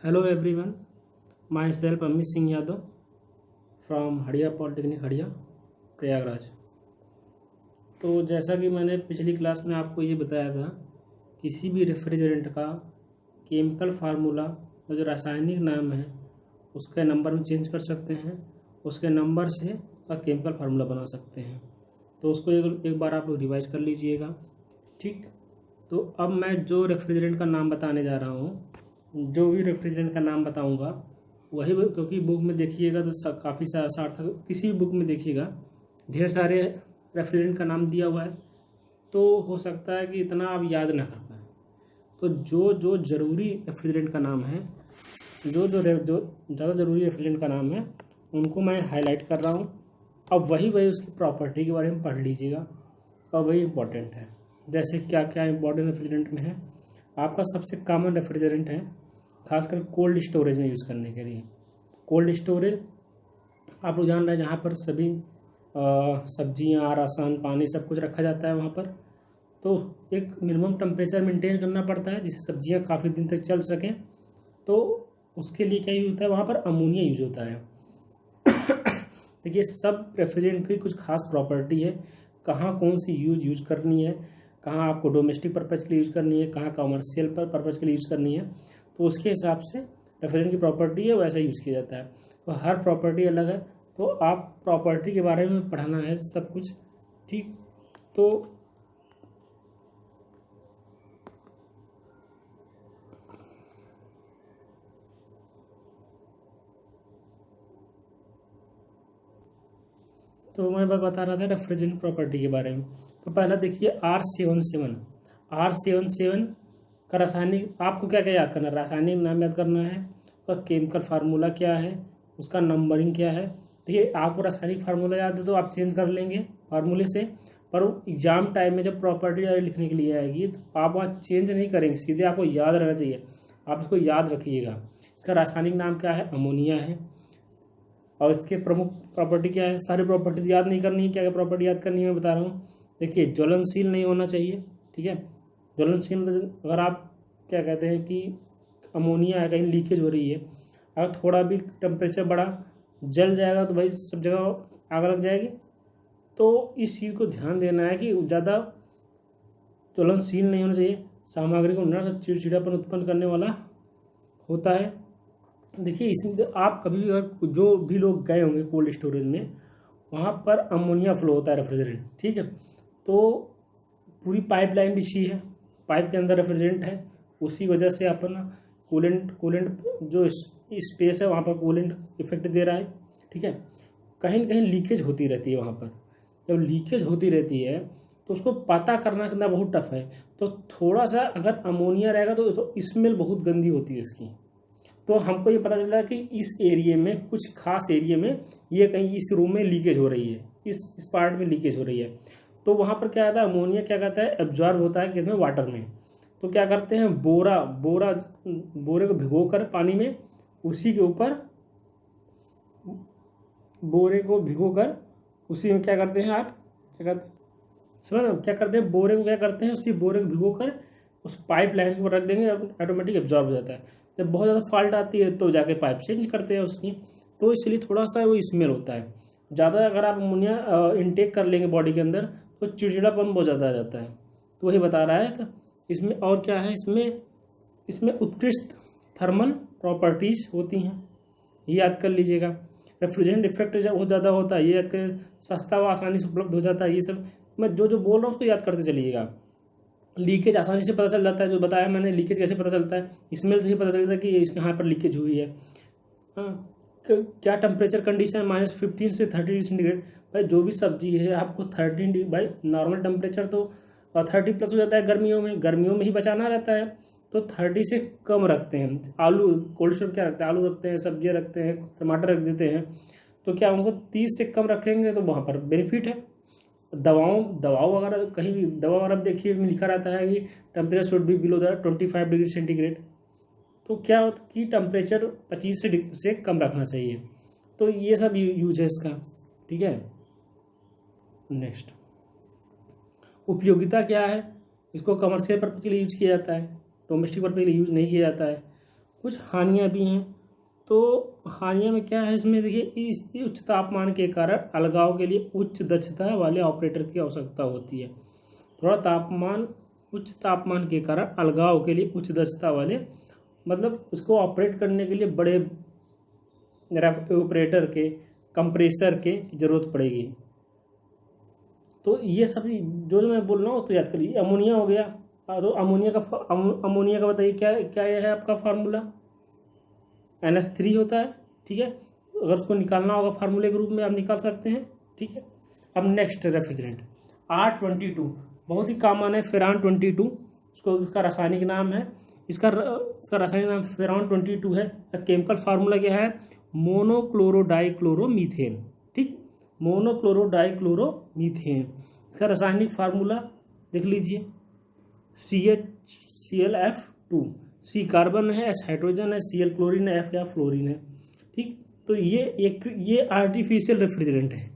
Hello everyone, myself Amit Singh Yadav from Handia polytechnic Handia Prayagraj. तो जैसा कि मैंने पिछली क्लास में आपको ये बताया था, किसी भी रेफ्रिजरेंट का केमिकल फार्मूला जो रासायनिक नाम है उसके नंबर में चेंज कर सकते हैं, उसके नंबर से का केमिकल फार्मूला बना सकते हैं। तो उसको एक बार आप लोग रिवाइज कर लीजिएगा, ठीक। तो अब मैं जो रेफ्रिजरेंट का नाम बताने जा रहा हूँ, जो भी रेफ्रिजरेंट का नाम बताऊंगा वही, क्योंकि बुक में देखिएगा तो काफ़ी सार्थक, किसी भी बुक में देखिएगा ढेर सारे रेफ्रिजरेंट का नाम दिया हुआ है, तो हो सकता है कि इतना आप याद ना कर पाए। तो जो जो ज़रूरी रेफ्रिजरेंट का नाम है, जो ज़्यादा ज़रूरी रेफ्रिजरेंट का नाम है उनको मैं हाईलाइट कर रहा हूँ। अब वही उसकी प्रॉपर्टी के बारे में पढ़ लीजिएगा और वही इम्पोर्टेंट है। जैसे क्या क्या इम्पोर्टेंट रेफ्रिजरेंट में है, आपका सबसे कॉमन रेफ्रिजरेंट है खासकर कोल्ड स्टोरेज में यूज़ करने के लिए। कोल्ड स्टोरेज आप लोग जान रहे हैं, जहाँ पर सभी सब्जियाँ, राशन, पानी सब कुछ रखा जाता है वहाँ पर, तो एक मिनिमम टेम्परेचर मेंटेन करना पड़ता है जिससे सब्जियाँ काफ़ी दिन तक चल सकें। तो उसके लिए क्या यूज होता है, वहाँ पर अमोनिया यूज होता है। देखिए, सब रेफ्रिजरेंट की कुछ खास प्रॉपर्टी है, कहाँ कौन सी यूज करनी है, कहाँ आपको डोमेस्टिक पर्पज़ के लिए यूज़ करनी है, कहाँ कमर्शियल पर्पज़ के लिए यूज़ करनी है। तो उसके हिसाब से रेफ्रिजरेंट की प्रॉपर्टी है वैसा यूज़ किया जाता है। तो हर प्रॉपर्टी अलग है, तो आप प्रॉपर्टी के बारे में पढ़ना है सब कुछ, ठीक। तो मैं बता रहा था रेफ्रिजरेंट प्रॉपर्टी के बारे में। तो पहला देखिए R77 का रासायनिक, आपको क्या क्या याद करना है, रासायनिक नाम याद करना है, उसका केमिकल फार्मूला क्या है, उसका नंबरिंग क्या है। देखिए, आपको रासायनिक फार्मूला याद है तो आप चेंज कर लेंगे फार्मूले से, पर एग्जाम टाइम में जब प्रॉपर्टी लिखने के लिए आएगी तो आप वहाँ चेंज नहीं करेंगे, सीधे आपको याद रहना चाहिए। आप इसको याद रखिएगा। इसका रासायनिक नाम क्या है, अमोनिया है। और इसके प्रमुख प्रॉपर्टी क्या है, सारी प्रॉपर्टी याद नहीं करनी है, क्या क्या प्रॉपर्टी याद करनी है मैं बता रहा हूँ। देखिए, ज्वलनशील नहीं होना चाहिए, ठीक है। ज्वलनशील अगर आप क्या कहते हैं कि अमोनिया है, कहीं लीकेज हो रही है, अगर थोड़ा भी टेम्परेचर बढ़ा जल जाएगा तो भाई सब जगह आग लग जाएगी। तो इस चीज़ को ध्यान देना है कि ज़्यादा ज्वलनशील नहीं होना चाहिए, सामग्री को न चिड़चिड़ापन उत्पन्न करने वाला होता है। देखिए, इसमें आप कभी भी अगर जो भी लोग गए होंगे कोल्ड स्टोरेज में, वहाँ पर अमोनिया फ्लो होता है रेफ्रिजरेंट, ठीक है। तो पूरी पाइपलाइन बिछी है, पाइप के अंदर रेफ्रिजरेंट है, उसी वजह से अपन कूलेंट जो स्पेस है वहाँ पर कूलेंट इफेक्ट दे रहा है, ठीक है। कहीं न कहीं लीकेज होती रहती है वहाँ पर। जब लीकेज होती रहती है तो उसको पता करना बहुत टफ है। तो थोड़ा सा अगर अमोनिया रहेगा तो स्मेल बहुत गंदी होती है इसकी। तो हमको ये पता चला कि इस एरिया में, कुछ खास एरिया में, ये कहीं इस रूम में लीकेज हो रही है, इस पार्ट में लीकेज हो रही है। तो वहाँ पर क्या आता है, अमोनिया क्या कहता है, एब्जॉर्ब होता है किसमें, वाटर में। तो क्या करते हैं, बोरे को भिगोकर पानी में, उसी के ऊपर बोरे को भिगोकर उसी में क्या करते हैं, आप क्या करते हैं, समझ क्या करते हैं, बोरे को क्या करते हैं, उसी बोरे को भिगोकर उस पाइप लाइन के ऊपर रख देंगे, ऑटोमेटिक एब्जॉर्ब हो जाता है। जब बहुत ज़्यादा फॉल्ट आती है तो जाके पाइप चेंज करते हैं उसकी। तो इसलिए थोड़ा सा वो स्मेल होता है ज़्यादा। अगर आप अमोनिया इनटेक कर लेंगे बॉडी के अंदर तो चिड़चिड़ापन बहुत ज़्यादा आ जाता है। तो वही बता रहा है। तो इसमें और क्या है, इसमें उत्कृष्ट थर्मल प्रॉपर्टीज होती हैं, ये याद कर लीजिएगा। रेफ्रिजरेंट इफेक्ट जब बहुत ज़्यादा होता है ये याद कर, सस्ता व आसानी से उपलब्ध हो जाता है। ये सब मैं जो बोल रहा हूँ उसको याद करते चलिएगा। लीकेज आसानी से पता चल जाता है, जो बताया मैंने, लीकेज कैसे पता चलता है, स्मेल से ही पता चलता है कि यहाँ पर लीकेज हुई है। हाँ, क्या टेम्परेचर कंडीशन, -15 से 30 डिग्री सेंटीग्रेड। भाई जो भी सब्जी है आपको 13 भाई नॉर्मल टेम्परेचर तो 30+ हो जाता है गर्मियों में ही बचाना रहता है। तो 30 से कम रखते हैं। आलू कोल्ड स्टोर क्या रखते हैं, आलू रखते हैं, सब्जियाँ रखते हैं, टमाटर रख देते हैं। तो क्या उनको 30 से कम रखेंगे तो वहाँ पर बेनिफिट है। दवाओं अगर कहीं भी दवा अगर आप देखिए लिखा रहता है कि temperature should be below the 25 degree centigrade, तो क्या होता कि टेम्परेचर 25 से कम रखना चाहिए। तो ये सब यूज है इसका, ठीक है। नेक्स्ट, उपयोगिता क्या है, इसको कमर्शियल पर्पज के लिए यूज किया जाता है, डोमेस्टिक पर्पज के लिए यूज नहीं किया जाता है। कुछ हानियाँ भी हैं। तो हानियाँ में क्या है, इसमें देखिए इस उच्च तापमान के कारण अलगाव के लिए उच्च दक्षता वाले ऑपरेटर की आवश्यकता होती है। उच्च तापमान के कारण अलगाव के लिए उच्च दक्षता वाले, मतलब उसको ऑपरेट करने के लिए बड़े ऑपरेटर के, कंप्रेसर के ज़रूरत पड़ेगी। तो ये सब जो मैं बोल रहा हूँ तो याद करिए। अमोनिया हो गया, तो अमोनिया का बताइए क्या क्या है आपका फार्मूला, NH3 होता है। ठीक है, अगर उसको निकालना होगा फार्मूले के रूप में आप निकाल सकते हैं। ठीक है, अब नेक्स्ट रेफ्रिजरेंट R22, बहुत ही कॉमन है, फेरॉन 22, उसका रासायनिक नाम है, इसका रासायनिक नाम फेरॉन 22 है। केमिकल फार्मूला क्या है, मोनोक्लोरोडाइक्लोरोमीथेन। ठीक, मोनोक्लोरोडाइक्लोरोमीथेन, इसका रासायनिक फार्मूला देख लीजिए, CH-Cl-F2, C कार्बन है, H हाइड्रोजन है, Cl क्लोरीन है, F या फ्लोरीन है। ठीक, तो ये आर्टिफिशियल रेफ्रिजरेंट है,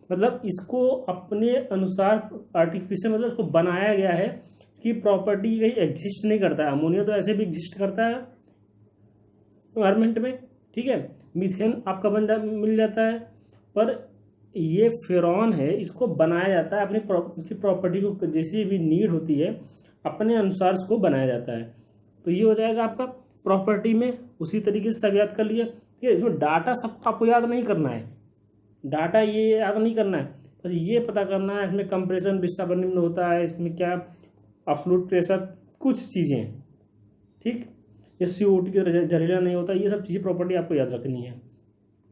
मतलब इसको अपने अनुसार आर्टिफिशियल, मतलब इसको बनाया गया है कि प्रॉपर्टी कहीं एग्जिस्ट नहीं करता है। अमोनिया तो ऐसे भी एग्जिस्ट करता है एनवायरमेंट में। ठीक है, मीथेन आपका मिल जाता है, पर ये फेरॉन है, इसको बनाया जाता है अपनी इसकी प्रॉपर्टी को जैसी भी नीड होती है अपने अनुसार इसको बनाया जाता है। तो ये हो जाएगा आपका प्रॉपर्टी में। उसी तरीके से सब याद कर लिए। ठीक है, इसमें डाटा सब आपको याद नहीं करना है, डाटा ये याद नहीं करना है, बस ये पता करना है इसमें कंप्रेशन विस्थापन निम्न होता है, इसमें क्या एब्सोल्यूट प्रेशर, कुछ चीज़ें। ठीक, ये CO2 की जहरीला नहीं होता, ये सब चीज़ें प्रॉपर्टी आपको याद रखनी है।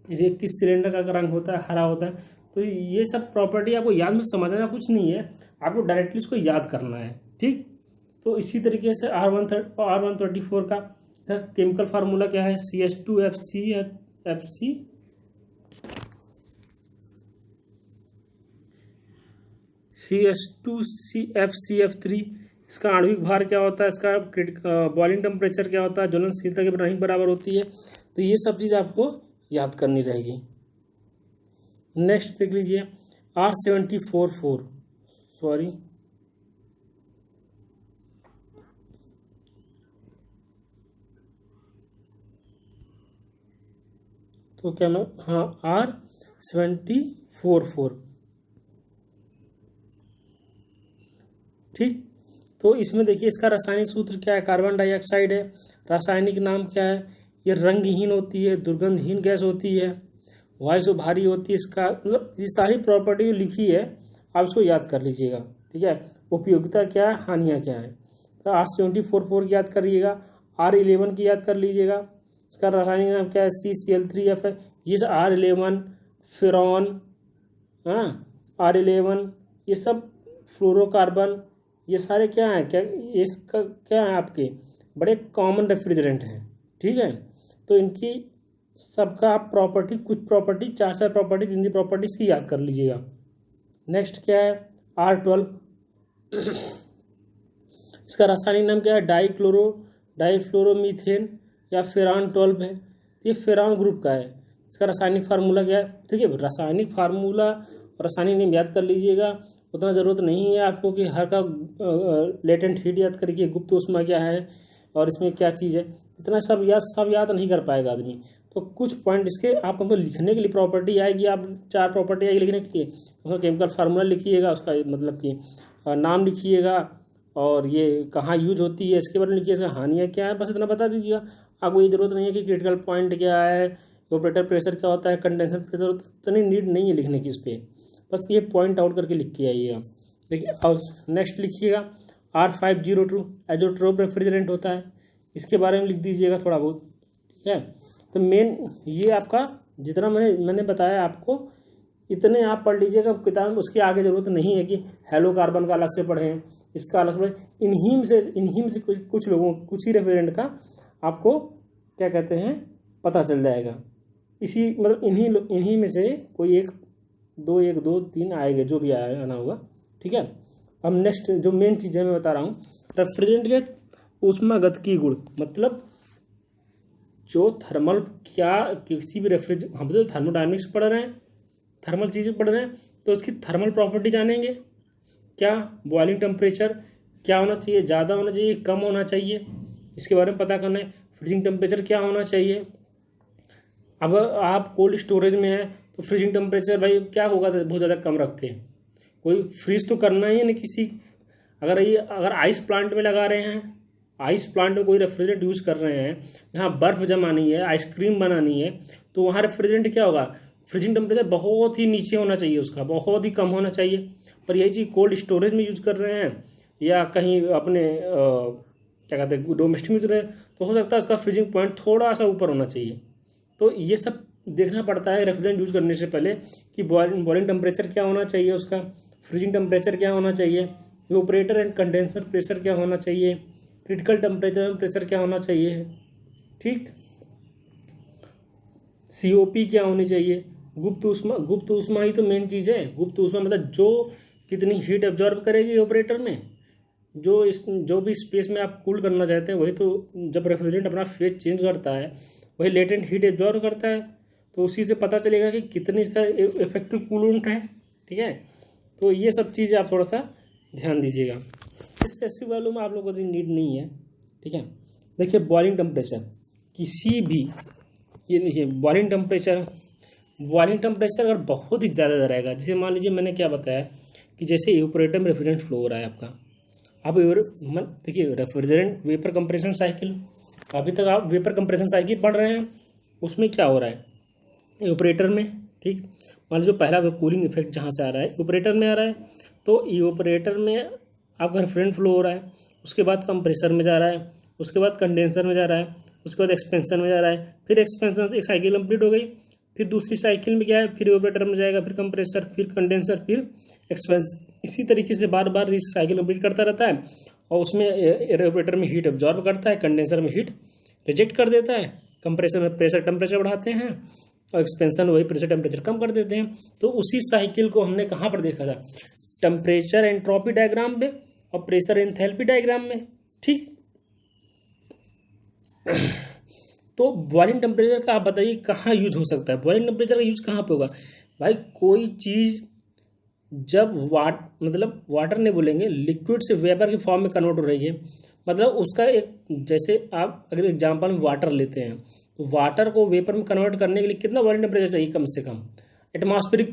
जैसे किस सिलेंडर का रंग होता है, हरा होता है, तो ये सब प्रॉपर्टी आपको याद में समझना कुछ नहीं है, आपको डायरेक्टली उसको याद करना है। ठीक, तो इसी तरीके से R134 का केमिकल फार्मूला क्या है, CH2FCF3, इसका आणविक भार क्या होता है, इसका बॉइलिंग टेम्परेचर क्या होता है, ज्वलनशीलता के नहीं बराबर होती है। तो ये सब चीज़ आपको याद करनी रहेगी। नेक्स्ट देख लीजिए R744, सॉरी तो क्या मैं, हाँ R744। ठीक, तो इसमें देखिए इसका रासायनिक सूत्र क्या है, कार्बन डाइऑक्साइड है, रासायनिक नाम क्या है, ये रंगहीन होती है, दुर्गंधहीन गैस होती है, वायु से भारी होती है, इसका मतलब ये सारी प्रॉपर्टी लिखी है, आप इसको याद कर लीजिएगा। ठीक है, उपयोगिता क्या है, हानियाँ क्या है। तो R744 की याद करिएगा, R11 की याद कर लीजिएगा, इसका रासायनिक नाम क्या है, CCl3F है। ये R11 फेरॉन, हाँ R11, ये सब फ्लोरोकार्बन, ये सारे क्या हैं, क्या ये सबका क्या है, आपके बड़े कॉमन रेफ्रिजरेंट हैं। ठीक है, तो इनकी सबका आप प्रॉपर्टी, कुछ प्रॉपर्टी, 4 प्रॉपर्टी, 3 प्रॉपर्टी इसकी याद कर लीजिएगा। नेक्स्ट क्या है, R12, इसका रासायनिक नाम क्या है, डाइफ्लोरोमीथेन या फेरॉन 12 है। ये फेरॉन ग्रुप का है, इसका रासायनिक फार्मूला क्या है। ठीक है, रासायनिक फार्मूला और रासायनिक नेम याद कर लीजिएगा, उतना ज़रूरत नहीं है आपको कि हर का लेटेंट हीट याद करिए, गुप्त ऊष्मा क्या है और इसमें क्या चीज़ है, इतना सब याद नहीं कर पाएगा आदमी। तो कुछ पॉइंट इसके आप हमको लिखने के लिए प्रॉपर्टी आएगी, आप 4 प्रॉपर्टी आएगी लिखने के लिए, उसका केमिकल फार्मूला लिखिएगा, उसका मतलब कि नाम लिखिएगा और ये कहाँ यूज होती है इसके बारे में लिखिए, इसका हानियाँ क्या है, बस इतना बता दीजिएगा। आपको ये जरूरत नहीं है कि क्रिटिकल पॉइंट क्या है, ऑपरेटर प्रेशर क्या होता है, कंडेंसर प्रेशर होता है, इतनी नीड नहीं है लिखने की इस पर, बस ये पॉइंट आउट करके लिख के आइएगा। देखिए और नेक्स्ट लिखिएगा R502 एजोट्रोप रेफ्रिजरेंट होता है, इसके बारे में लिख दीजिएगा थोड़ा बहुत। ठीक है, तो मेन ये आपका जितना मैंने बताया आपको, इतने आप पढ़ लीजिएगा किताब में, उसके आगे ज़रूरत नहीं है कि हेलो कार्बन का अलग से पढ़ें, इसका अलग से पढ़ें। इन्हीं से कुछ लोगों, कुछ ही रेफ्रिजरेंट का आपको क्या कहते हैं पता चल जाएगा। इसी मतलब इन्हीं में से कोई 1 2 3 आएंगे, जो भी आना होगा। ठीक है, अब नेक्स्ट जो मेन चीज़ है मैं बता रहा हूँ, रेफ्रिजरेंट के ऊष्मागतिकी गुण, मतलब जो थर्मल, क्या किसी भी हम तो थर्मोडायनेमिक्स पढ़ रहे हैं, थर्मल चीज़ें पढ़ रहे हैं, तो उसकी थर्मल प्रॉपर्टी जानेंगे। क्या बॉइलिंग टेम्परेचर क्या होना चाहिए, ज़्यादा होना चाहिए, कम होना चाहिए, इसके बारे में पता करना है। फ्रीजिंग टेम्परेचर क्या होना चाहिए। अब आप कोल्ड स्टोरेज में है तो फ्रीजिंग टेम्परेचर भाई क्या होगा, बहुत ज़्यादा कम रख के कोई फ्रीज तो करना ही है ना किसी। अगर आइस प्लांट में लगा रहे हैं, आइस प्लांट में कोई रेफ्रिजरेंट यूज़ कर रहे हैं, जहाँ बर्फ़ जमानी है, आइसक्रीम बनानी है, तो वहाँ रेफ्रिजरेंट क्या होगा, फ्रीजिंग टेम्परेचर बहुत ही नीचे होना चाहिए, उसका बहुत ही कम होना चाहिए। पर यही चीज़ कोल्ड स्टोरेज में यूज़ कर रहे हैं या कहीं अपने क्या कहते हैं डोमेस्टिक में यूज रहे हैं, तो हो सकता है उसका फ्रीजिंग पॉइंट थोड़ा सा ऊपर होना चाहिए। तो ये सब देखना पड़ता है रेफ्रिजरेंट यूज़ करने से पहले कि बॉइलिंग टेम्परेचर क्या होना चाहिए, उसका फ्रीजिंग टेम्परेचर क्या होना चाहिए, इवेपोरेटर एंड कंडेंसर प्रेशर क्या होना चाहिए, क्रिटिकल टेम्परेचर एंड प्रेशर क्या होना चाहिए, ठीक, COP क्या होनी चाहिए, गुप्त ऊष्मा ही तो मेन चीज़ है। गुप्त ऊष्मा मतलब जो कितनी हीट एब्जॉर्ब करेगी ऑपरेटर में, जो भी स्पेस में आप कूल करना चाहते हैं, वही तो जब रेफ्रिजरेंट अपना फेज चेंज करता है वही लेटेंट हीट एब्जॉर्ब करता है, तो उसी से पता चलेगा कि कितनी इसका इफेक्टिव कूलेंट है, ठीक है। तो ये सब चीज़ें आप थोड़ा सा ध्यान दीजिएगा, स्पेसिफिक वैल्यू में आप लोगों को नीड नहीं है, ठीक है। देखिए बॉइलिंग टेम्परेचर किसी भी, ये देखिए बॉइलिंग टेम्परेचर अगर बहुत ही ज़्यादा रहेगा, जैसे मान लीजिए मैंने क्या बताया कि जैसे इवेपोरेटर में रेफ्रिजरेंट फ्लो हो रहा है आपका, अब देखिए रेफ्रिजरेंट वेपर कंप्रेशन साइकिल, अभी तक आप वेपर कंप्रेशन साइकिल पढ़ रहे हैं, उसमें क्या हो रहा है इवेपोरेटर में, ठीक। मान लीजिए पहला कूलिंग इफेक्ट जहाँ से आ रहा है इवेपोरेटर में आ रहा है, तो इवेपोरेटर में आपका रेफ्रिजरेंट फ्लो हो रहा है, उसके बाद कंप्रेसर में जा रहा है, उसके बाद कंडेंसर में जा रहा है, उसके बाद एक्सपेंशन में जा रहा है, फिर एक्सपेंशन एक साइकिल कंप्लीट हो गई, फिर दूसरी साइकिल में क्या है, फिर इवेपोरेटर में जाएगा, फिर कंप्रेसर, फिर कंडेंसर, फिर एक्सपेंशन, इसी तरीके से बार बार इस साइकिल कंप्लीट करता रहता है। और उसमें इवेपोरेटर में हीट एब्जॉर्ब करता है, कंडेंसर में हीट रिजेक्ट कर देता है, कंप्रेसर में प्रेशर टेम्परेचर बढ़ाते हैं और एक्सपेंशन वही प्रेशर टेम्परेचर कम कर देते हैं। तो उसी साइकिल को हमने कहाँ पर देखा था, टेम्परेचर एंट्रोपी डायग्राम में और प्रेशर एंथैल्पी डायग्राम में, ठीक। तो बॉइलिंग टेम्परेचर का आप बताइए कहाँ यूज हो सकता है, बॉइलिंग टेम्परेचर का यूज कहाँ पे होगा भाई। कोई चीज़ जब वाटर नहीं बोलेंगे, लिक्विड से वेपर की फॉर्म में कन्वर्ट हो रही है, मतलब उसका एक, जैसे आप अगर एग्जांपल में वाटर लेते हैं तो वाटर को वेपर में कन्वर्ट करने के लिए कितना बॉइलिंग टेम्परेचर चाहिए, कम से कम एटमॉस्फेरिक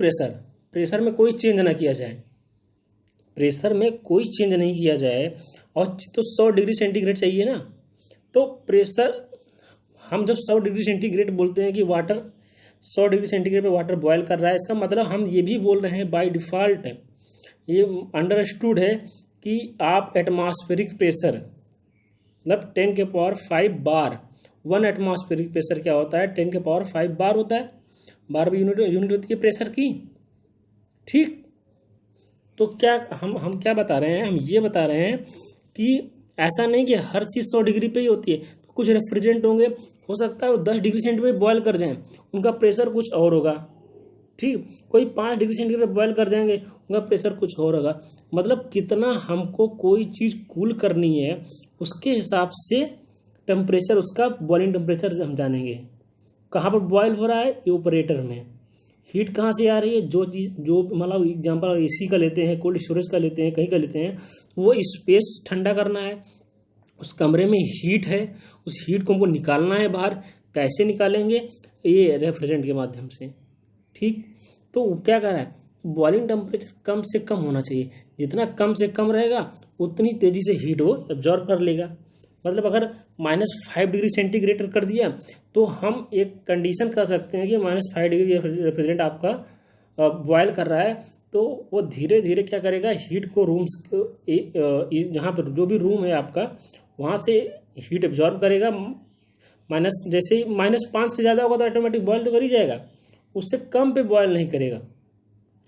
प्रेशर में कोई चेंज ना किया जाए, प्रेशर में कोई चेंज नहीं किया जाए, और तो 100 डिग्री सेंटीग्रेड चाहिए ना। तो प्रेशर, हम जब 100 डिग्री सेंटीग्रेड बोलते हैं कि वाटर 100 डिग्री सेंटीग्रेड पे वाटर बॉयल कर रहा है, इसका मतलब हम ये भी बोल रहे हैं बाय डिफ़ॉल्ट, ये अंडरस्टूड है कि आप एटमॉस्फेरिक प्रेशर मतलब 10 के पावर 5 बार, 1 एटमॉस्फेरिक प्रेशर क्या होता है, 10 के पावर 5 बार होता है, बार भी यूनिट होती है प्रेशर की, ठीक। तो क्या हम क्या बता रहे हैं, हम ये बता रहे हैं कि ऐसा नहीं कि हर चीज़ 100 डिग्री पे ही होती है, तो कुछ रेफ्रिजरेंट होंगे, हो सकता है वो 10 डिग्री सेंटीग्रेड बॉयल कर जाएं, उनका प्रेशर कुछ और होगा, ठीक। कोई 5 डिग्री सेंटीग्रेड बॉयल कर जाएंगे, उनका प्रेशर कुछ और होगा। मतलब कितना हमको कोई चीज़ कूल करनी है उसके हिसाब से टेम्परेचर, उसका बॉइलिंग टेम्परेचर हम जानेंगे। कहाँ पर बॉयल हो रहा है, इवेपोरेटर में। हीट कहाँ से आ रही है, जो मतलब एग्जांपल AC का लेते हैं, कोल्ड स्टोरेज का लेते हैं, कहीं का लेते हैं, वो स्पेस ठंडा करना है, उस कमरे में हीट है, उस हीट को हमको निकालना है बाहर। कैसे निकालेंगे, ये रेफ्रिजरेंट के माध्यम से, ठीक। तो क्या कर रहा है, बॉइलिंग टेम्परेचर कम से कम होना चाहिए, जितना कम से कम रहेगा उतनी तेज़ी से हीट वो एब्जॉर्ब कर लेगा। मतलब अगर -5 डिग्री सेंटीग्रेड कर दिया तो हम एक कंडीशन कर सकते हैं कि -5 डिग्री रेफ्रिजरेंट आपका बॉयल कर रहा है, तो वो धीरे धीरे क्या करेगा, हीट को जहाँ पर जो भी रूम है आपका वहाँ से हीट एब्जॉर्ब करेगा। जैसे ही -5 से ज़्यादा होगा तो ऑटोमेटिक बॉयल तो कर ही जाएगा, उससे कम पे बॉयल नहीं करेगा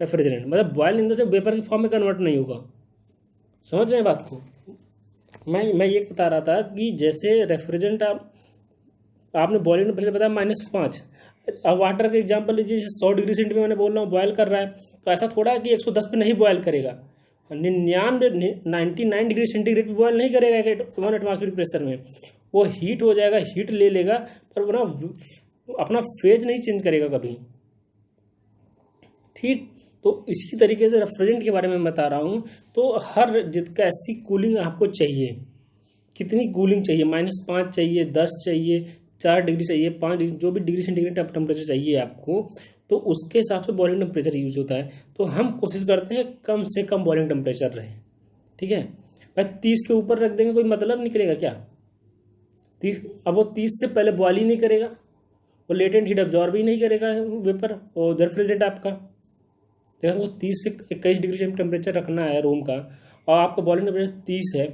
रेफ्रिजरेंट, मतलब boil in the sense vapour की फॉर्म में कन्वर्ट नहीं होगा। समझ रहे हैं बात को। मैं ये बता रहा था कि जैसे रेफ्रिजरेंट आपने बॉइलिंग टेम्परेचर बताया -5, अब वाटर का एग्जांपल लीजिए, 100 डिग्री सेंटीग्रेड मैंने बोल रहा हूँ बॉयल कर रहा है, तो ऐसा थोड़ा कि 110 पे नहीं बॉयल करेगा, 99 डिग्री सेंटीग्रेड पे बॉयल नहीं करेगा 1 एटमॉस्फेरिक प्रेशर में, वो हीट हो जाएगा, हीट ले लेगा, पर वो ना अपना फेज नहीं चेंज करेगा कभी, ठीक। तो इसी तरीके से रेफ्रिजरेंट के बारे में बता रहा हूँ। तो हर कैसी कूलिंग आपको चाहिए, कितनी कूलिंग चाहिए, -5 चाहिए, 10 चाहिए, 4 डिग्री चाहिए, 5 डिग्री, जो भी डिग्री सेंटीग्रेड टेम्परेचर चाहिए आपको, तो उसके हिसाब से बॉइलिंग टेम्परेचर यूज होता है। तो हम कोशिश करते हैं कम से कम बॉइलिंग टेम्परेचर रहे, ठीक है। भाई 30 के ऊपर रख देंगे कोई मतलब निकलेगा क्या? 30, अब वो 30 से पहले बॉयल ही नहीं करेगा, वो लेटेंट हीट अब्जॉर्ब ही नहीं करेगा वेपर और रेफ्रिजरेंट आपका। देखो वो 30 से 21 डिग्री टेम्परेचर रखना है रूम का, और आपका बॉइलिंग टेम्परेचर 30 है,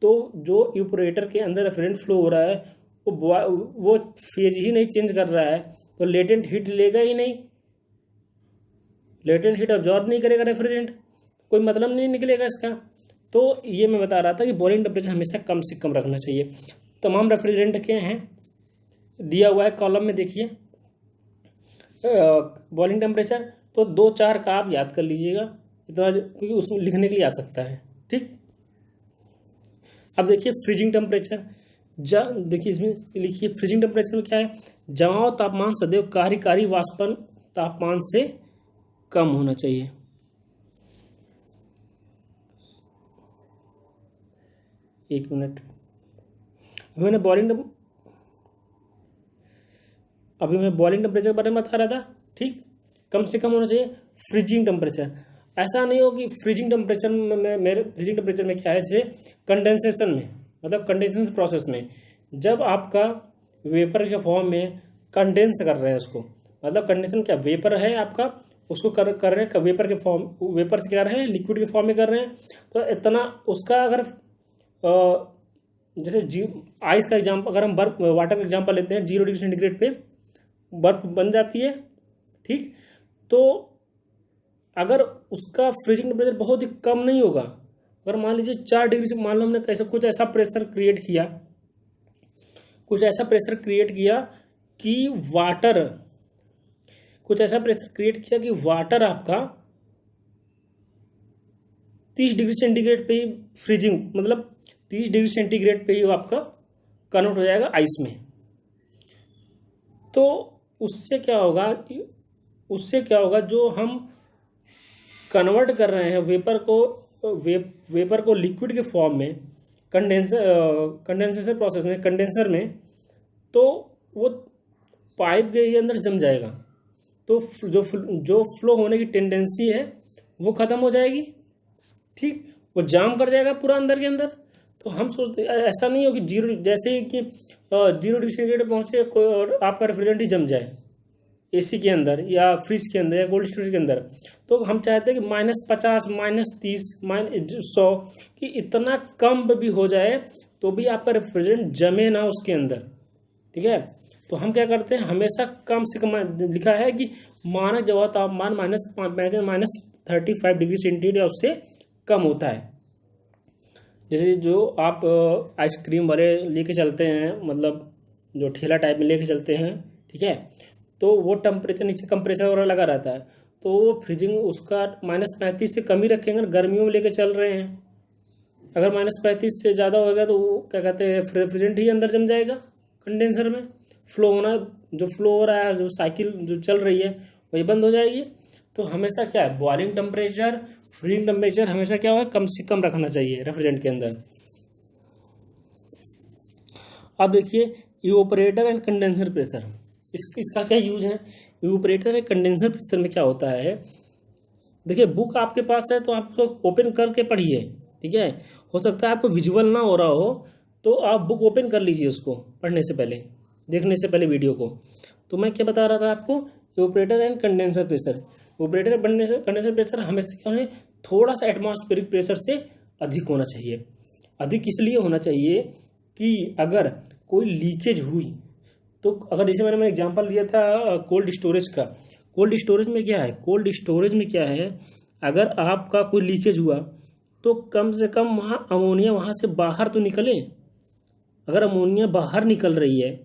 तो जो इवेपोरेटर के अंदर रेफ्रिजरेंट फ्लो हो रहा है वो फेज ही नहीं चेंज कर रहा है, तो लेटेंट हीट लेगा ही नहीं, लेटेंट हीट अब्जॉर्ब नहीं करेगा रेफ्रिजरेंट, कोई मतलब नहीं निकलेगा इसका। तो ये मैं बता रहा था कि बॉइलिंग टेम्परेचर हमेशा कम से कम रखना चाहिए। तमाम रेफ्रिजरेंट के हैं, दिया हुआ है कॉलम में, देखिए बॉइलिंग टेम्परेचर, तो 2-4 का आप याद कर लीजिएगा इतना, क्योंकि उसमें लिखने के लिए आ सकता है, ठीक। अब देखिए फ्रीजिंग टेम्परेचर, देखिए इसमें लिखिए फ्रीजिंग टेम्परेचर में क्या है, जमाव तापमान सदैव कार्यकारी वाष्पन तापमान से कम होना चाहिए। एक मिनट, अभी मैं बॉइलिंग टेम्परेचर के बारे में बता रहा था, ठीक। कम से कम होना चाहिए फ्रीजिंग टेम्परेचर। ऐसा नहीं हो कि फ्रीजिंग टेम्परेचर में मेरे फ्रीजिंग टेम्परेचर में क्या है, जैसे कंडेंसेशन में, मतलब कंडेंसेशन प्रोसेस में, जब आपका वेपर के फॉर्म में कंडेंस कर रहे हैं उसको, मतलब कंडेंसन क्या, वेपर है आपका, उसको कर रहे हैं वेपर के फॉर्म, वेपर से क्या कर रहे हैं, लिक्विड के फॉर्म में कर रहे हैं। तो इतना उसका अगर जैसे आइस का एग्जाम्पल, अगर हम बर्फ वाटर का एग्जाम्पल लेते हैं, 0 डिग्री सेंटीग्रेड पे बर्फ बन जाती है, ठीक। तो अगर उसका फ्रीजिंग टेम्परेचर बहुत ही कम नहीं होगा, अगर मान लीजिए 4 डिग्री से, मान लो हमने कैसे कुछ ऐसा प्रेशर क्रिएट किया कि वाटर आपका 30 डिग्री सेंटीग्रेड पे ही फ्रीजिंग, मतलब 30 डिग्री सेंटीग्रेड पे ही आपका कन्वर्ट हो जाएगा आइस में। तो उससे क्या होगा, जो हम कन्वर्ट कर रहे हैं वेपर को लिक्विड के फॉर्म में, कंडेंसेशन प्रोसेस में, कंडेंसर में, तो वो पाइप के अंदर जम जाएगा, तो जो फ्लो होने की टेंडेंसी है वो खत्म हो जाएगी, ठीक। वो जाम कर जाएगा पूरा अंदर के अंदर। तो हम सोचते ऐसा नहीं हो कि जैसे कि 0 डिग्री सेंटीग्रेड पहुंचे और आपका रेफ्रिजरेंट ही जम जाए एसी के अंदर या फ्रिज के अंदर या कोल्ड स्टोरेज के अंदर। तो हम चाहते हैं कि -50, -30, -100 कि इतना कम भी हो जाए तो भी आपका रेफ्रिजरेंट जमे ना उसके अंदर, ठीक है। तो हम क्या करते हैं, हमेशा कम से कम, लिखा है कि मानक जवाब तापमान -35 डिग्री सेंटीग्रेड या उससे कम होता है। जैसे जो आप आइसक्रीम वाले लेके चलते हैं, मतलब जो ठेला टाइप में लेके चलते हैं, ठीक है, तो वो टेम्परेचर नीचे कंप्रेसर वगैरह लगा रहता है, तो वो फ्रीजिंग उसका -35 से कम ही रखेंगे, गर्मियों में लेके चल रहे हैं। अगर -35 से ज़्यादा होगा तो वो क्या कहते हैं, रेफ्रिजरेंट ही अंदर जम जाएगा, कंडेंसर में जो फ्लो हो रहा है, जो साइकिल जो चल रही है वही बंद हो जाएगी। तो हमेशा क्या है, बॉइलिंग टेम्परेचर, फ्रीजिंग टेम्परेचर हमेशा क्या होगा, कम से कम रखना चाहिए रेफ्रिजरेंट के अंदर। अब देखिए इवेपोरेटर एंड कंडेंसर प्रेशर, इसका क्या यूज है। इवेपोरेटर एंड कंडेंसर प्रेशर में क्या होता है, देखिए बुक आपके पास है तो आप उसको ओपन करके पढ़िए, ठीक है। हो सकता है आपको विजुअल ना हो रहा हो, तो आप बुक ओपन कर लीजिए उसको पढ़ने से पहले, देखने से पहले वीडियो को। तो मैं क्या बता रहा था आपको, evaporator and condenser pressure. Evaporator condenser pressure हमेशा क्या है, थोड़ा सा एटमॉस्फेरिक प्रेशर से अधिक होना चाहिए। अधिक इसलिए होना चाहिए कि अगर कोई लीकेज हुई, तो अगर जैसे मैंने एग्जांपल लिया था कोल्ड स्टोरेज का, कोल्ड स्टोरेज में क्या है, अगर आपका कोई लीकेज हुआ तो कम से कम वहाँ अमोनिया वहाँ से बाहर तो निकले। अगर अमोनिया बाहर निकल रही है,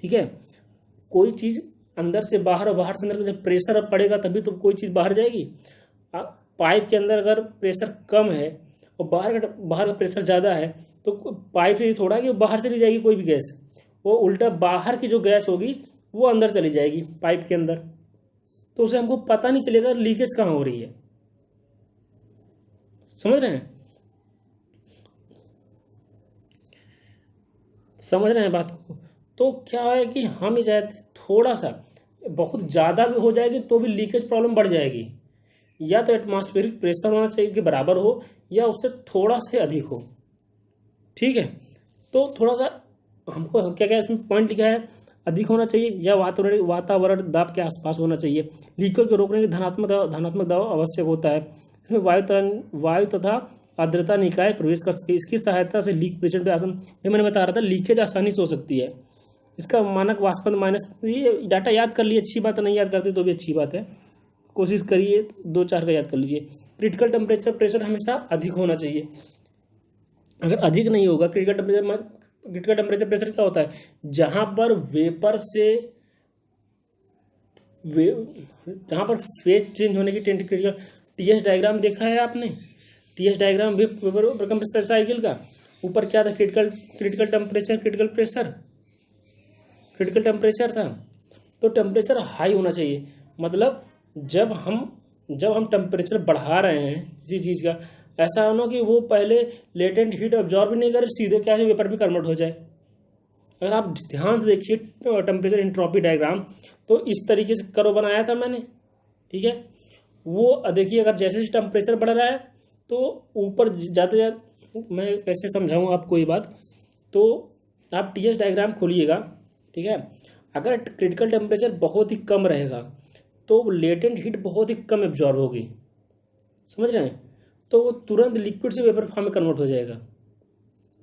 ठीक है, कोई चीज़ अंदर से बाहर और बाहर से अंदर, जब प्रेशर अब पड़ेगा तभी तो कोई चीज़ बाहर जाएगी। पाइप के अंदर अगर प्रेशर कम है और बाहर का प्रेशर ज़्यादा है, तो पाइप से थोड़ा कि बाहर चली जाएगी कोई भी गैस, वो उल्टा बाहर की जो गैस होगी वो अंदर चली जाएगी पाइप के अंदर, तो उसे हमको पता नहीं चलेगा लीकेज कहाँ हो रही है। समझ रहे हैं। समझ रहे हैं बात को। तो क्या है कि हम ये चाहते हैं थोड़ा सा, बहुत ज़्यादा भी हो जाएगी तो भी लीकेज प्रॉब्लम बढ़ जाएगी। या तो एटमॉस्फेरिक प्रेशर होना चाहिए कि बराबर हो या उससे थोड़ा सा अधिक हो, ठीक है। तो थोड़ा सा हमको क्या क्या इसमें पॉइंट लिखा है, अधिक होना चाहिए या वातावरण दाब के आसपास होना चाहिए। लीकेज को रोकने के धनात्मक दबाव आवश्यक होता है। इसमें वायु तथा आर्द्रता निकाय प्रवेश कर सके। इसकी सहायता से लीक प्रेशर पे आसान, ये मैंने बता रहा था, लीकेज आसानी से हो सकती है। इसका मानक वाष्पन माइनस, ये डाटा याद कर लिए अच्छी बात है, नहीं याद करते तो भी अच्छी बात है, कोशिश करिए 2-4 का याद कर लीजिए। क्रिटिकल टेम्परेचर प्रेशर हमेशा अधिक होना चाहिए। अगर अधिक नहीं होगा, क्रिटिकल टेम्परेचर प्रेशर क्या होता है, जहां पर वेपर से जहां पर फेज चेंज होने की क्रिटिकल, टीएस डायग्राम देखा है आपने, TS diagram vapour compressor cycle का, ऊपर क्या था, क्रिटिकल टेम्परेचर, क्रिटिकल टेम्परेचर था। तो टेम्परेचर हाई होना चाहिए, मतलब जब हम टेम्परेचर बढ़ा रहे हैं किसी चीज़ का, ऐसा होना कि वो पहले लेटेंट हीट ऑब्जॉर्व भी नहीं करे, सीधे क्या है वेपर में कन्वर्ट हो जाए। अगर आप ध्यान से देखिए टेम्परेचर एंट्रोपी डायग्राम, तो इस तरीके से कर्व बनाया था मैंने, ठीक है। वो देखिए, अगर जैसे जैसे टेम्परेचर बढ़ रहा है तो ऊपर जाते जाते, मैं कैसे समझाऊँ आपको ये बात, तो आप टीएस डायग्राम खोलिएगा, ठीक है। अगर क्रिटिकल टेम्परेचर बहुत ही कम रहेगा तो लेटेंट हीट बहुत ही कम एब्जॉर्ब होगी, समझ रहे हैं, तो वो तुरंत लिक्विड से वेपर फॉर्म में कन्वर्ट हो जाएगा।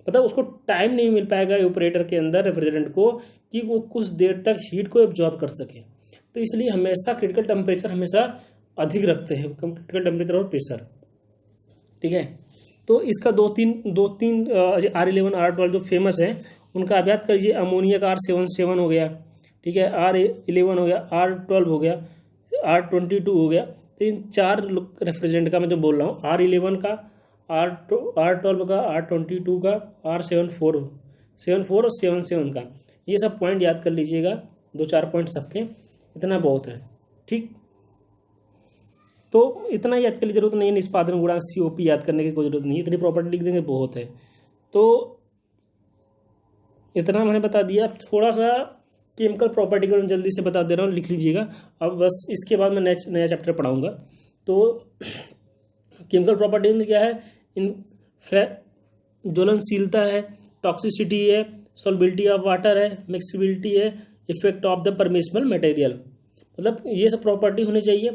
मतलब उसको टाइम नहीं मिल पाएगा ऑपरेटर के अंदर, रेफ्रिजरेंट को, कि वो कुछ देर तक हीट को एब्जॉर्ब कर सके। तो इसलिए हमेशा क्रिटिकल टेम्परेचर हमेशा अधिक रखते हैं, क्रिटिकल टेम्परेचर और प्रेशर, ठीक है। तो इसका दो तीन R11 R12 जो फेमस है उनका आप याद करिए। अमोनिया का R77 हो गया, ठीक है, R11 हो गया, R12 हो गया, R22 हो गया। तो इन 4 रेफ्रिजरेंट का मैं जो बोल रहा हूँ, R11 का, R12 का, R22 का, R74 और 77 का, ये सब पॉइंट याद कर लीजिएगा, 2-4 पॉइंट सबके, इतना बहुत है, ठीक। तो इतना याद करने की जरूरत नहीं है, निष्पादन गुणांक COP याद करने की कोई जरूरत नहीं है, इतनी प्रॉपर्टी लिख देंगे बहुत है। तो इतना मैंने बता दिया। थोड़ा सा केमिकल प्रॉपर्टी को जल्दी से बता दे रहा हूँ, लिख लीजिएगा। अब बस इसके बाद मैं नया चैप्टर पढ़ाऊँगा। तो केमिकल प्रॉपर्टी में क्या है, ज्वलनशीलता है, टॉक्सिसिटी है, सॉल्युबिलिटी ऑफ वाटर है, मिक्सिबिलिटी है, effect of the permissible material, मतलब ये सब प्रॉपर्टी होनी चाहिए।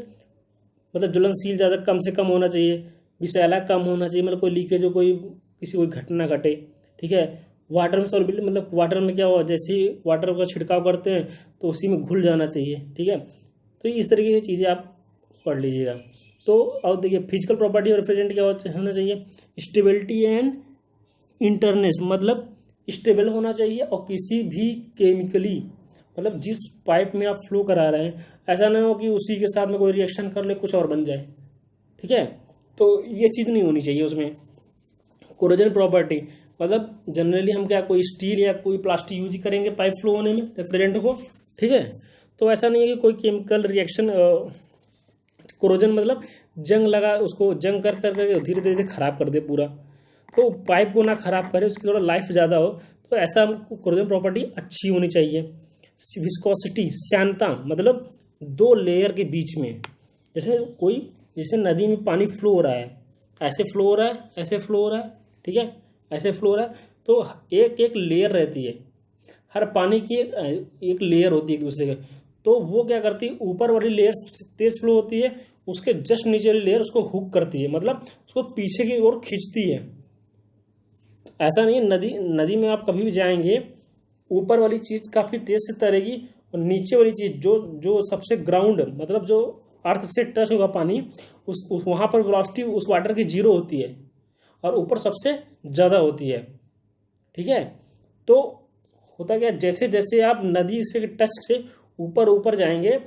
मतलब ज्वलनशील ज़्यादा कम से कम होना चाहिए, विषैला कम होना चाहिए, मतलब कोई लीकेज हो, कोई घटना घटे, ठीक है। वाटर में सॉल्युबिलिटी, मतलब वाटर में क्या हुआ, जैसे ही वाटर का छिड़काव करते हैं तो उसी में घुल जाना चाहिए, ठीक है। तो इस तरीके की चीज़ें आप पढ़ लीजिएगा। तो अब देखिए फिजिकल प्रॉपर्टी और रिप्रेजेंट क्या होना चाहिए, स्टेबिलिटी एंड इंटरनेस, मतलब स्टेबल होना चाहिए, और किसी भी केमिकली, मतलब जिस पाइप में आप फ्लो करा रहे हैं ऐसा ना हो कि उसी के साथ में कोई रिएक्शन कर ले कुछ और बन जाए, ठीक है। तो ये चीज़ नहीं होनी चाहिए उसमें। कोरोजन प्रॉपर्टी, मतलब जनरली हम क्या कोई स्टील या कोई प्लास्टिक यूज करेंगे पाइप फ्लो होने में रेफ्रिजरेंट को, ठीक है। तो ऐसा नहीं है कि कोई केमिकल रिएक्शन, कोरोजन मतलब जंग लगा, उसको जंग कर करके धीरे धीरे खराब कर दे पूरा, तो पाइप को ना खराब करे, उसकी थोड़ा लाइफ ज़्यादा हो, तो ऐसा हमको कोरोजन प्रॉपर्टी अच्छी होनी चाहिए। विस्कोसिटी, श्यानता, मतलब 2 लेयर के बीच में, जैसे नदी में पानी फ्लो हो रहा है, ऐसे फ्लो हो रहा है, ऐसे फ्लो हो रहा है, ठीक है, ऐसे फ्लो हो रहा है, तो एक एक लेयर रहती है, हर पानी की एक लेयर होती है एक दूसरे के। तो वो क्या करती है, ऊपर वाली लेयर तेज फ्लो होती है, उसके जस्ट नीचे वाली लेयर उसको हुक करती है, मतलब उसको पीछे की ओर खींचती है। ऐसा नहीं है, नदी में आप कभी भी जाएंगे, ऊपर वाली चीज़ काफ़ी तेज से तैरेगी और नीचे वाली चीज़ जो सबसे ग्राउंड, मतलब जो अर्थ से टच होगा पानी, उस वहाँ पर वेलोसिटी उस वाटर की 0 होती है और ऊपर सबसे ज़्यादा होती है, ठीक है। तो होता क्या, जैसे जैसे आप नदी से टच से ऊपर ऊपर जाएंगे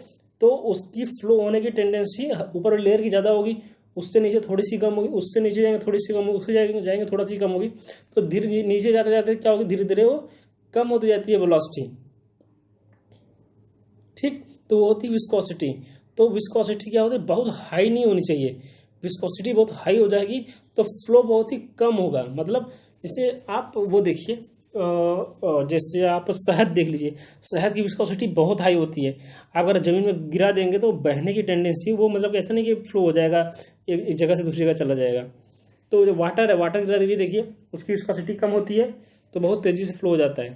तो उसकी फ्लो होने की टेंडेंसी ऊपर लेयर की ज़्यादा होगी, उससे नीचे थोड़ी सी कम होगी, उससे नीचे जाएंगे थोड़ी सी कम होगी, उससे जाएंगे थोड़ा सी कम होगी। तो धीरे नीचे जाते जाते क्या होगी, धीरे धीरे वो कम होती जाती है वेलोसिटी, ठीक। तो वो होती है विस्कोसिटी। तो विस्कोसिटी क्या होती है, बहुत हाई नहीं होनी चाहिए। विस्कोसिटी बहुत हाई हो जाएगी तो फ्लो बहुत ही कम होगा। मतलब जैसे आप वो देखिए, जैसे आप शहद देख लीजिए, शहद की विस्कोसिटी बहुत हाई होती है। आप अगर ज़मीन में गिरा देंगे तो बहने की टेंडेंसी, वो मतलब ऐसा नहीं कि फ्लो हो जाएगा, एक जगह से दूसरी जगह चला जाएगा। तो जो वाटर है, वाटर गिरा दीजिए, देखिए उसकी विस्कोसिटी कम होती है तो बहुत तेज़ी से फ्लो हो जाता है।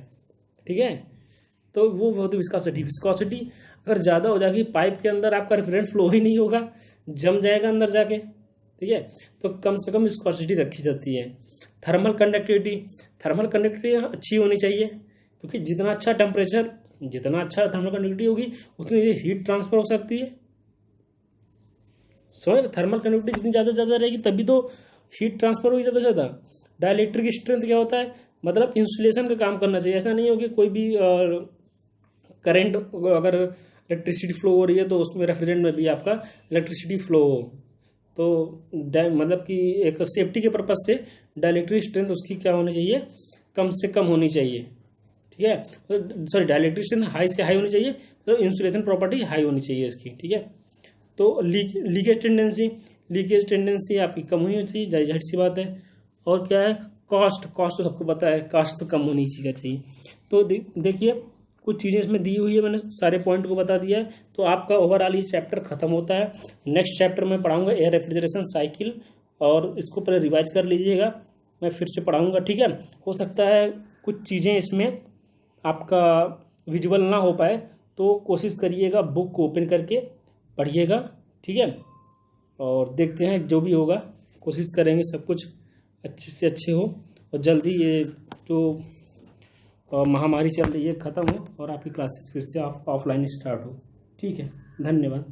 ठीक है, तो वो बहुत विस्कोसिटी विस्कोसिटी अगर ज़्यादा हो जाएगी, पाइप के अंदर आपका रिफ्रिजरेंट फ्लो ही नहीं होगा, जम जाएगा अंदर जाके। ठीक है, तो कम से कम विस्कोसिटी रखी जाती है। थर्मल कंडक्टिविटी, थर्मल कंडक्टिविटी अच्छी होनी चाहिए, क्योंकि जितना अच्छा टेम्परेचर, जितना अच्छा थर्मल कंडक्टिविटी होगी उतनी हीट ट्रांसफर हो सकती है। थर्मल कंडक्टिविटी जितनी ज़्यादा रहेगी तभी तो हीट ट्रांसफर होगी ज़्यादा से ज़्यादा। डाइलेक्ट्रिक स्ट्रेंथ क्या होता है, मतलब इंसुलेशन का काम करना चाहिए। ऐसा नहीं हो कि कोई भी करंट, अगर इलेक्ट्रिसिटी फ्लो हो रही है तो उसमें रेफ्रिजरेंट में भी आपका इलेक्ट्रिसिटी फ्लो हो, तो मतलब कि एक सेफ्टी के पर्पज से डाइलेक्ट्रिक स्ट्रेंथ उसकी क्या होनी चाहिए, कम से कम होनी चाहिए। ठीक है, तो सॉरी, डाइलेक्ट्रिक स्ट्रेंथ हाई से हाई होनी चाहिए, तो इंसुलेशन प्रॉपर्टी हाई होनी चाहिए इसकी। ठीक है, तो लीकेज टेंडेंसी आपकी कम होनी चाहिए, जाहिर सी बात है। और क्या है, कॉस्ट तो सबको पता है, कॉस्ट तो कम होनी चाहिए। तो देखिए कुछ चीज़ें इसमें दी हुई है, मैंने सारे पॉइंट को बता दिया है। तो आपका ओवरऑल ये चैप्टर खत्म होता है। नेक्स्ट चैप्टर में पढ़ाऊंगा एयर रेफ्रिजरेशन साइकिल, और इसको पहले रिवाइज कर लीजिएगा, मैं फिर से पढ़ाऊंगा। ठीक है, हो सकता है कुछ चीज़ें इसमें आपका विजुअल ना हो पाए, तो कोशिश करिएगा बुक को ओपन करके पढ़िएगा। ठीक है, और देखते हैं जो भी होगा, कोशिश करेंगे सब कुछ अच्छे से अच्छे हो, और जल्दी ये जो महामारी चल रही है ख़त्म हो, और आपकी क्लासेस फिर से ऑफलाइन स्टार्ट हो। ठीक है, धन्यवाद।